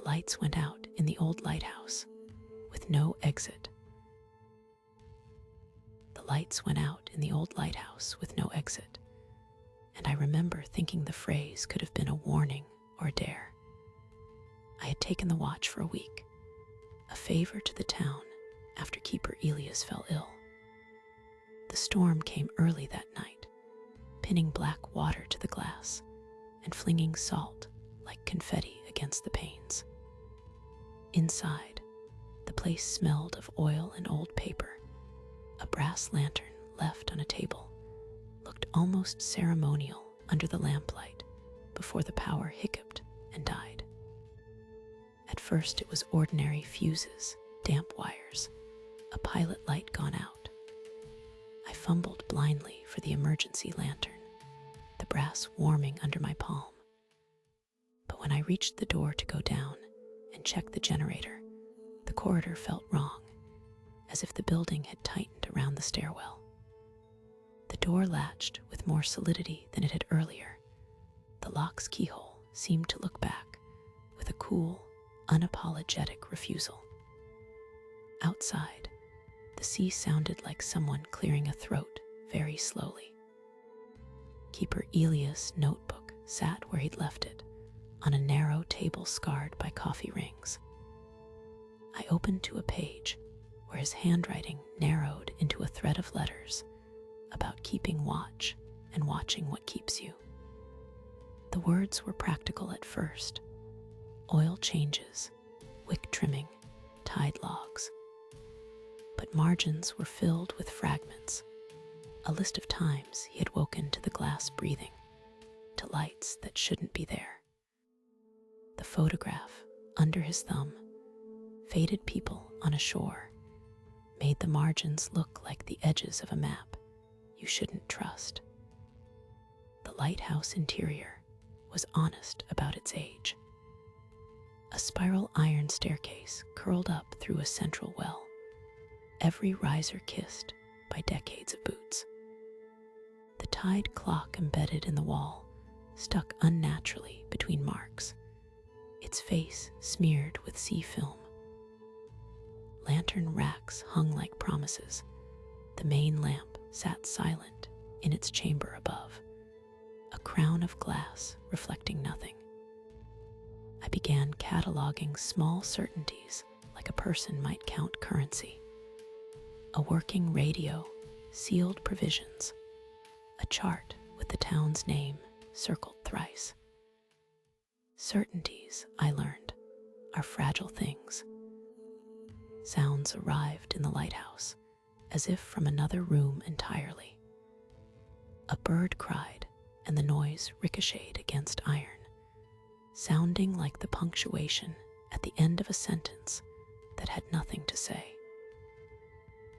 lights went out in the old lighthouse with no exit. The lights went out in the old lighthouse with no exit, and I remember thinking the phrase could have been a warning or a dare. I had taken the watch for a week, a favor to the town after Keeper Elias fell ill. The storm came early that night, pinning black water to the glass and flinging salt like confetti against the panes. Inside, the place smelled of oil and old paper. A brass lantern left on a table looked almost ceremonial under the lamplight before the power hiccuped and died. At first it was ordinary fuses, damp wires, a pilot light gone out. I fumbled blindly for the emergency lantern, the brass warming under my palm. But when I reached the door to go down and check the generator, the corridor felt wrong, as if the building had tightened around the stairwell. The door latched with more solidity than it had earlier. The lock's keyhole seemed to look back with a cool, unapologetic refusal. Outside, the sea sounded like someone clearing a throat very slowly. Keeper Elias' notebook sat where he'd left it, on a narrow table scarred by coffee rings. I opened to a page where his handwriting narrowed into a thread of letters about keeping watch and watching what keeps you. The words were practical at first: oil changes, wick trimming, tide logs. But margins were filled with fragments, a list of times he had woken to the glass breathing, to lights that shouldn't be there. The photograph under his thumb, faded people on a shore, made the margins look like the edges of a map you shouldn't trust. The lighthouse interior was honest about its age. A spiral iron staircase curled up through a central well, every riser kissed by decades of boots. The tide clock embedded in the wall stuck unnaturally between marks, its face smeared with sea film. Lantern racks hung like promises. The main lamp sat silent in its chamber above, a crown of glass reflecting nothing. I began cataloging small certainties like a person might count currency. A working radio, sealed provisions, a chart with the town's name circled thrice. Certainties, I learned, are fragile things. Sounds arrived in the lighthouse, as if from another room entirely. A bird cried, and the noise ricocheted against iron, sounding like the punctuation at the end of a sentence that had nothing to say.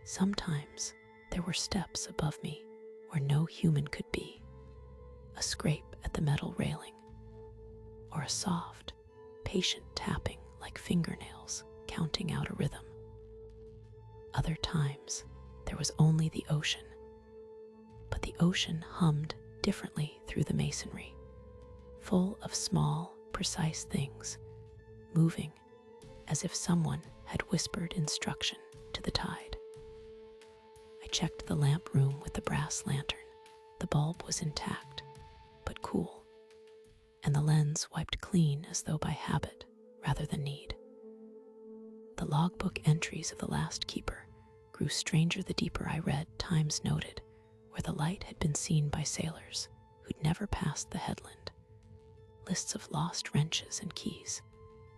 Sometimes there were steps above me where no human could be, a scrape at the metal railing, or a soft, patient tapping like fingernails counting out a rhythm. Other times, there was only the ocean, but the ocean hummed differently through the masonry, full of small, precise things, moving as if someone had whispered instruction to the tide. I checked the lamp room with the brass lantern. The bulb was intact, but cool, and the lens wiped clean as though by habit rather than need. The logbook entries of the last keeper grew stranger the deeper I read times noted where the light had been seen by sailors who'd never passed the headland, lists of lost wrenches and keys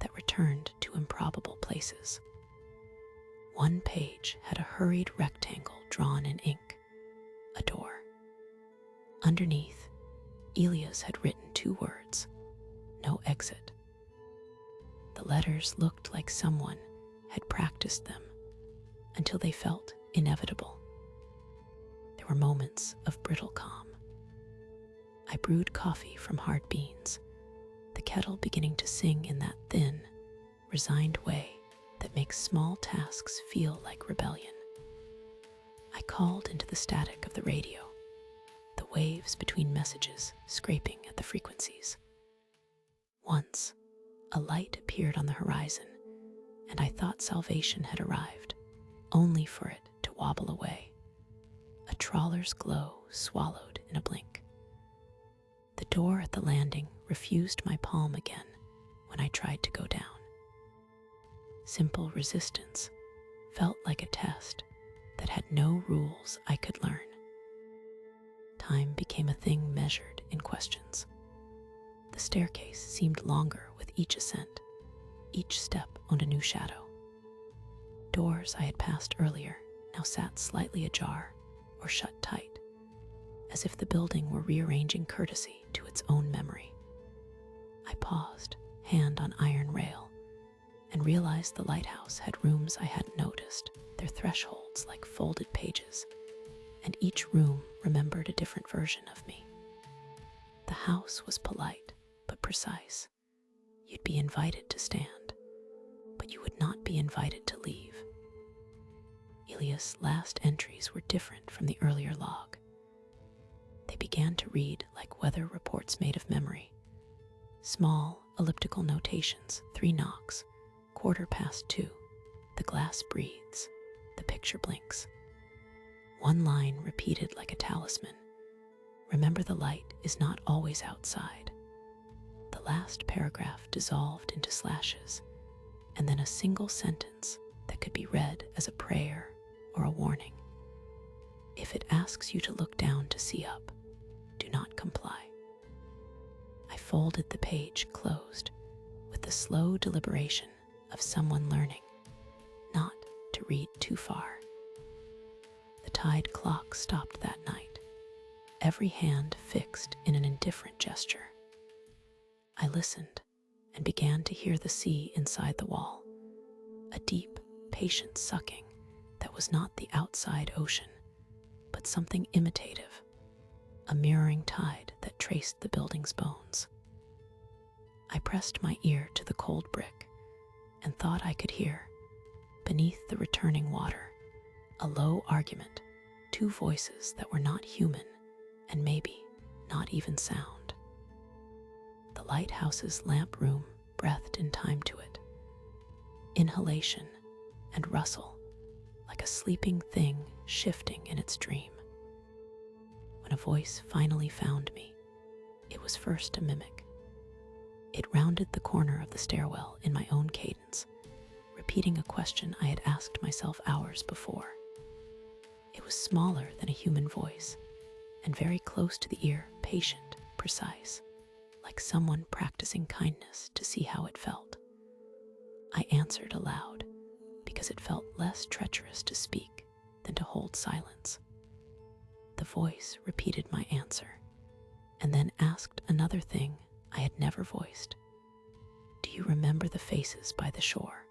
that returned to improbable places. One page had a hurried rectangle drawn in ink, a door. Underneath, Elias had written 2 words, no exit. The letters looked like someone had practiced them until they felt inevitable. There were moments of brittle calm. I brewed coffee from hard beans, the kettle beginning to sing in that thin, resigned way that makes small tasks feel like rebellion. I called into the static of the radio, the waves between messages scraping at the frequencies. Once, A light appeared on the horizon, and I thought salvation had arrived, only for it to wobble away. A trawler's glow swallowed in a blink. The door at the landing refused my palm again when I tried to go down. Simple resistance felt like a test that had no rules I could learn. Time became a thing measured in questions. The staircase seemed longer with each ascent. Each step owned a new shadow. Doors I had passed earlier now sat slightly ajar or shut tight, as if the building were rearranging courtesy to its own memory. I paused, hand on iron rail, and realized the lighthouse had rooms I hadn't noticed, their thresholds like folded pages, and each room remembered a different version of me. The house was polite but precise. You'd be invited to stand, but you would not be invited to leave. Elias' last entries were different from the earlier log. They began to read like weather reports made of memory. Small, elliptical notations, 3 knocks, 2:15, the glass breathes, the picture blinks. One line repeated like a talisman. Remember, the light is not always outside. The last paragraph dissolved into slashes, and then a single sentence that could be read as a prayer or a warning. If it asks you to look down to see up, do not comply. I folded the page closed with the slow deliberation of someone learning not to read too far. The tide clock stopped that night, every hand fixed in an indifferent gesture. I listened and began to hear the sea inside the wall, a deep, patient sucking that was not the outside ocean, but something imitative, a mirroring tide that traced the building's bones. I pressed my ear to the cold brick and thought I could hear, beneath the returning water, a low argument, 2 voices that were not human and maybe not even sound. The lighthouse's lamp room breathed in time to it. Inhalation and rustle, like a sleeping thing shifting in its dream. When a voice finally found me, it was first a mimic. It rounded the corner of the stairwell in my own cadence, repeating a question I had asked myself hours before. It was smaller than a human voice, and very close to the ear, patient, precise, like someone practicing kindness to see how it felt. I answered aloud, because it felt less treacherous to speak than to hold silence. The voice repeated my answer, and then asked another thing I had never voiced. Do you remember the faces by the shore?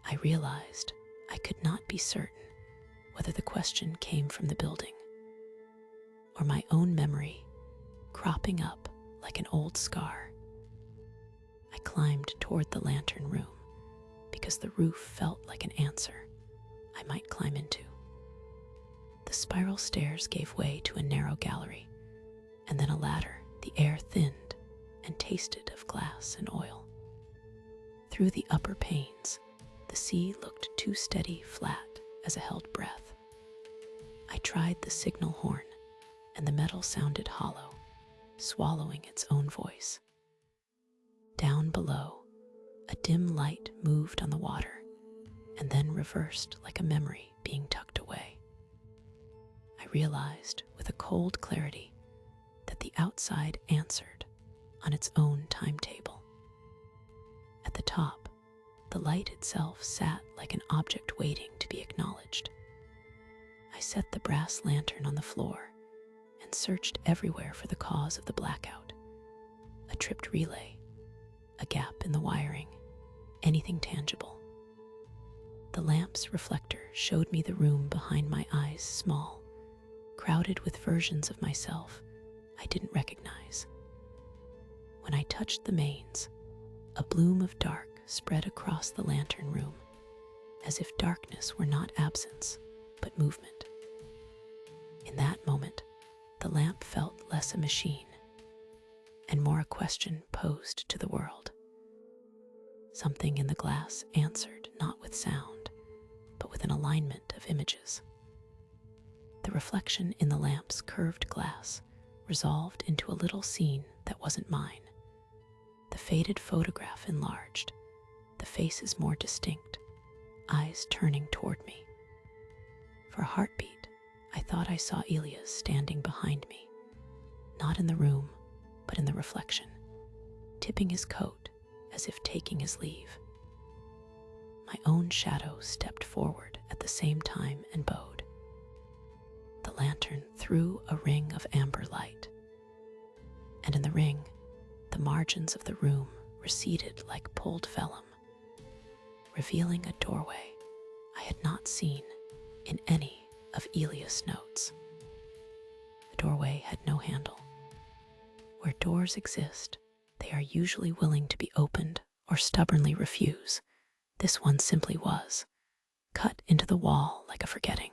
I realized I could not be certain whether the question came from the building or my own memory cropping up like an old scar. I climbed toward the lantern room because the roof felt like an answer I might climb into. The spiral stairs gave way to a narrow gallery, and then a ladder. The air thinned and tasted of glass and oil. Through the upper panes, the sea looked too steady, flat as a held breath. I tried the signal horn, and the metal sounded hollow, swallowing its own voice. Down below, a dim light moved on the water, and then reversed like a memory being tucked away. I realized with a cold clarity that the outside answered on its own timetable. At the top, the light itself sat like an object waiting to be acknowledged. I set the brass lantern on the floor and searched everywhere for the cause of the blackout. A tripped relay, a gap in the wiring, anything tangible. The lamp's reflector showed me the room behind my eyes, small, crowded with versions of myself I didn't recognize. When I touched the mains, a bloom of dark spread across the lantern room, as if darkness were not absence, but movement. In that moment, the lamp felt less a machine and more a question posed to the world. Something in the glass answered not with sound, but with an alignment of images. The reflection in the lamp's curved glass resolved into a little scene that wasn't mine. The faded photograph enlarged, the faces more distinct, eyes turning toward me. For a heartbeat, I thought I saw Elias standing behind me, not in the room, but in the reflection, tipping his coat as if taking his leave. My own shadow stepped forward at the same time and bowed. The lantern threw a ring of amber light, and in the ring, the margins of the room receded like pulled vellum, revealing a doorway I had not seen in any of Elias' notes. The doorway had no handle. Where doors exist, they are usually willing to be opened or stubbornly refuse. This one simply was, cut into the wall like a forgetting.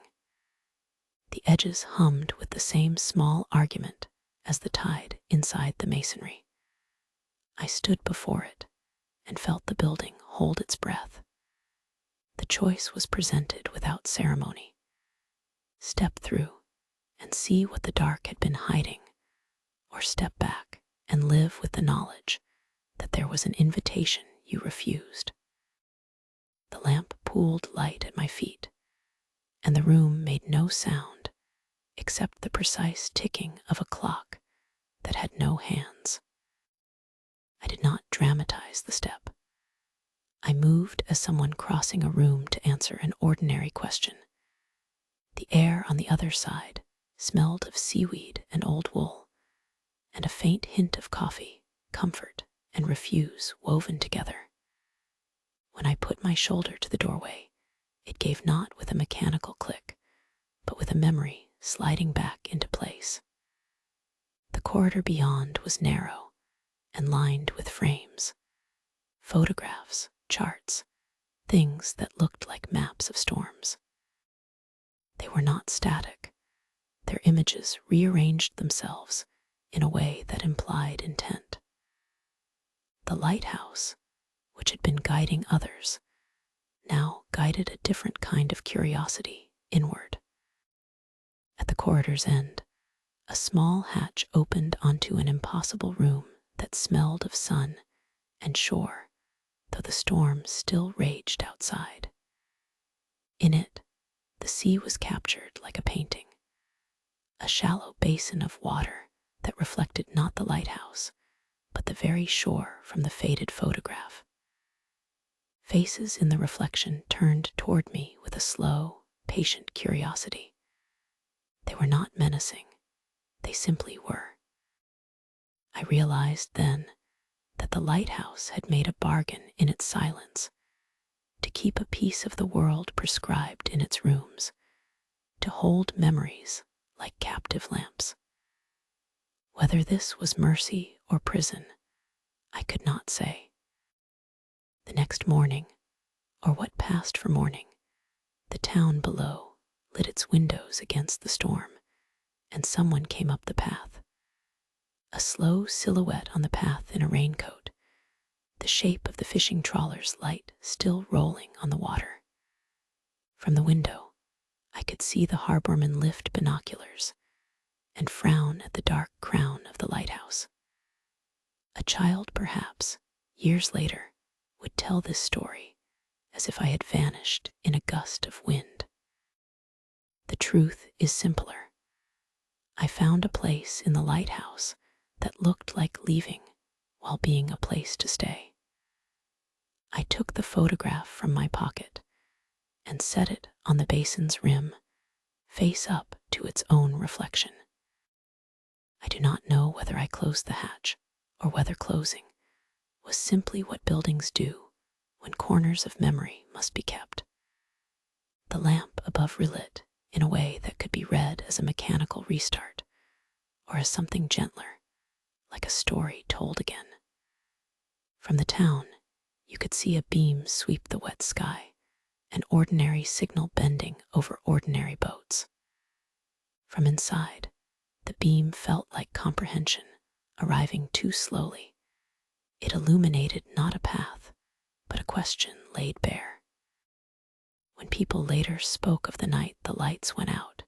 The edges hummed with the same small argument as the tide inside the masonry. I stood before it and felt the building hold its breath. The choice was presented without ceremony. Step through and see what the dark had been hiding, or step back and live with the knowledge that there was an invitation you refused. The lamp pooled light at my feet, and the room made no sound except the precise ticking of a clock that had no hands. I did not dramatize the step. I moved as someone crossing a room to answer an ordinary question. The air on the other side smelled of seaweed and old wool, and a faint hint of coffee, comfort, and refuse woven together. When I put my shoulder to the doorway, it gave not with a mechanical click, but with a memory sliding back into place. The corridor beyond was narrow and lined with frames, photographs, charts, things that looked like maps of storms. They were not static. Their images rearranged themselves in a way that implied intent. The lighthouse, which had been guiding others, now guided a different kind of curiosity inward. At the corridor's end, a small hatch opened onto an impossible room that smelled of sun and shore, though the storm still raged outside. In it, the sea was captured like a painting, a shallow basin of water that reflected not the lighthouse, but the very shore from the faded photograph. Faces in the reflection turned toward me with a slow, patient curiosity. They were not menacing, they simply were. I realized then that the lighthouse had made a bargain in its silence, to keep a piece of the world prescribed in its rooms, to hold memories like captive lamps. Whether this was mercy or prison, I could not say. The next morning, or what passed for morning, the town below lit its windows against the storm, and someone came up the path. A slow silhouette on the path in a raincoat, the shape of the fishing trawler's light still rolling on the water. From the window, I could see the harborman lift binoculars and frown at the dark crown of the lighthouse. A child, perhaps, years later, would tell this story as if I had vanished in a gust of wind. The truth is simpler. I found a place in the lighthouse that looked like leaving while being a place to stay. I took the photograph from my pocket and set it on the basin's rim, face up to its own reflection. I do not know whether I closed the hatch or whether closing was simply what buildings do when corners of memory must be kept. The lamp above relit in a way that could be read as a mechanical restart, or as something gentler, like a story told again. From the town, you could see a beam sweep the wet sky, an ordinary signal bending over ordinary boats. From inside, the beam felt like comprehension, arriving too slowly. It illuminated not a path, but question laid bare. When people later spoke of the night the lights went out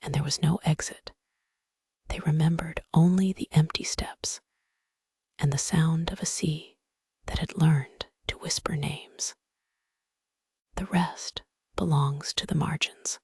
and there was no exit, they remembered only the empty steps and the sound of a sea that had learned to whisper names. The rest belongs to the margins.